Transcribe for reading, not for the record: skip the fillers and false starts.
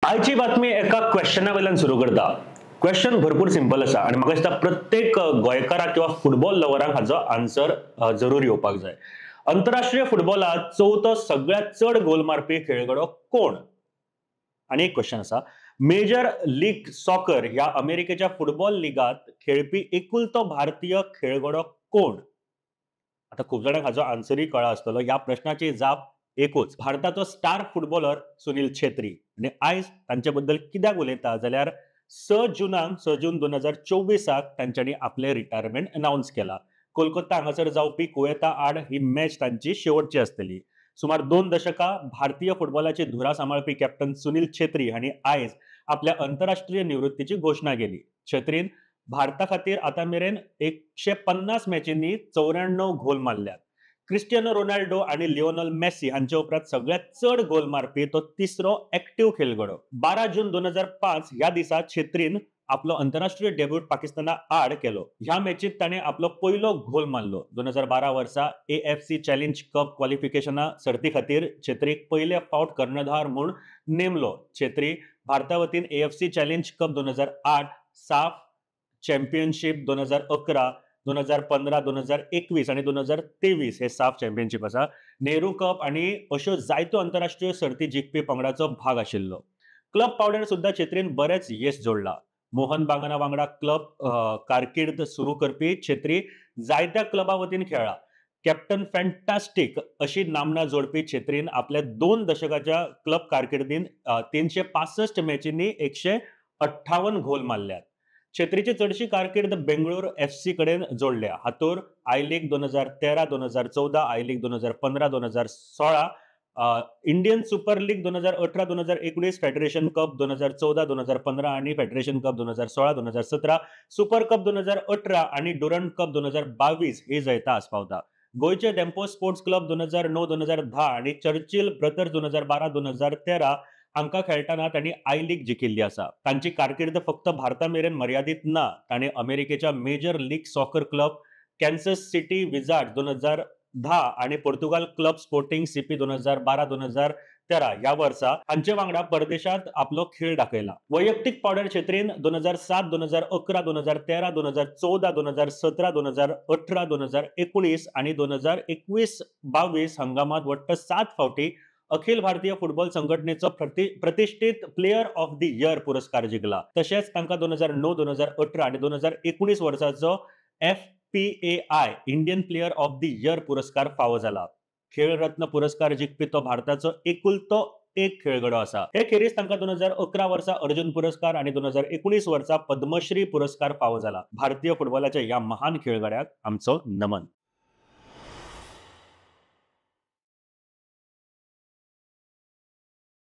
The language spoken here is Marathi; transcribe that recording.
आजची बातमी एका क्वेश्चनावेल्यान सुरू करता। क्वेश्चन भरपूर सिंपल आसा आणि म्हाका दिसता प्रत्येक गोंयकाराक किंवा फुटबॉल लवरांक हाचो आन्सर जरूर येवपाक जाय। अंतरराष्ट्रीय फुटबॉलात चवथो सगळ्यात चड गोल मारपी खेळगडो कोण? आणि एक क्वेश्चन आसा, मेजर लीग सॉकर ह्या अमेरिकेच्या फुटबॉल लिगात खेळपी एकुलतो भारतीय खेळगडो कोण? आता खूप जाणांक हाचो आन्सरय कळ्ळा आसतलो। ह्या प्रश्नाची जाप एकूच, भारताचो स्टार फुटबॉलर सुनील छेत्री। आणि आयज तांचे बद्दल कित्याक उलयता जाल्यार 6 जून 2024 तांच्यांनी आपले रिटायरमेंट अनाउन्स केला। कोलकाता हांगासर जावपी कुवेता आड ही मॅच तांची शेवटची आसतली। सुमार 2 दशकां भारतीय फुटबॉलाची धुरा सांबाळपी कॅप्टन सुनील छेत्री हांणी आयज आपल्या अंतरराष्ट्रीय निवृत्तीची घोषणा केली। छेत्रीन भारता खातीर आतां मेरेन 150 मॅचींनी 94 गोल मारल्यात। क्रिस्टियानो रोनाल्डो आणि लिओनेल मेसी हांचे उपरांत सगळ्यात चड गोल मारपी तो तिसरो एक्टिव्ह खेळगडो। 12 जून 2005 ह्या दिसा छेत्रीन आपलो अंतरराष्ट्रीय डेब्यूट पाकिस्ताना आड केलो। ह्या मॅचीत ताणें आपलो पयलो गोल मारलो। 2012 वर्सा AFC चॅलेंज कप क्वॉलिफिकेशना सर्ती खातीर छेत्रीक पयले फावट कर्णधार म्हूण नेमलो। छेत्री भारता वतीन AFC चॅलेंज कप 2008, साफ चॅम्पियनशीप 2011, 2015, 2021 आणि 2023 हे साफ चॅम्पियनशीप आसा। नेहरू कप आणि अश्यो जायत्यो आंतरराष्ट्रीय सर्ती जिखपी पंगडाचो भाग आशिल्लो। क्लब पावड्यार सुद्धा छेत्रीन बरेच येस जोडला। मोहन बागाना वांगडा क्लब कारकीर्द सुरू करपी छेत्री जायत्या क्लबां वतीन खेळ्ळा। कॅप्टन फॅन्टास्टिक अशी नामना जोडपी छेत्रीन आपल्या 2 दशकाच्या क्लब कारकिर्दीन 365 मॅचींनी 158 गोल मारल्यात। छेत्रीची चडशी कारकीर्द बेंगळूर FC कडेन जोडल्या। हातूर I league 2013, 2014, I league 2015, 2016, Indian super league 2018, 2019, federation cup 2014, 2015 आणि फेडरेशन कप 2016, 2017, सुपर कप 2018 आणि डुरंट कप 2022 ही जैतां आस्पावता। गोयचे डेम्पो स्पोर्ट्स क्लब 2009, 2010 आणि चर्चिल ब्रदर्स 2012, 2013 हांकां खेळटाना तांणी आय लीग जिखिल्ली आसा। तांची कारकीर्द फक्त भारता मेरेन मर्यादित ना, ताणें अमेरिकेच्या major league soccer club Kansas City wizards 2010 आणि पोर्तुगाल क्लब स्पोर्टिंग CP 2012-2013 ह्या वर्सा हांचे वांगडा परदेशात आपलो खेळ दाखयला। वैयक्तीक पावड्यार छेत्रीन 2007, 2011, 2013, 2014, 2017, 2018, 2019 आणि 2021-22 हंगामात वट्ट 7 फावटी अखिल भारतीय फुटबॉल संघटनेचो प्रतिष्ठित प्लेयर ऑफ द इयर पुरस्कार जिखला। तशेंच तांकां 2009, 2018 आणि 2019 वर्साचो FPAI Indian player of the year पुरस्कार फावो जाला। खेळ रत्न पुरस्कार जिखपी तो भारताचो एकुलतो एक खेळगडो आसा। हे खेरीज तांकां 2011 वर्सा अर्जुन पुरस्कार आणि 2019 वर्सा पद्मश्री पुरस्कार फावो जाला। भारतीय फुटबॉलाच्या ह्या महान खेळगड्याक आमचो नमन।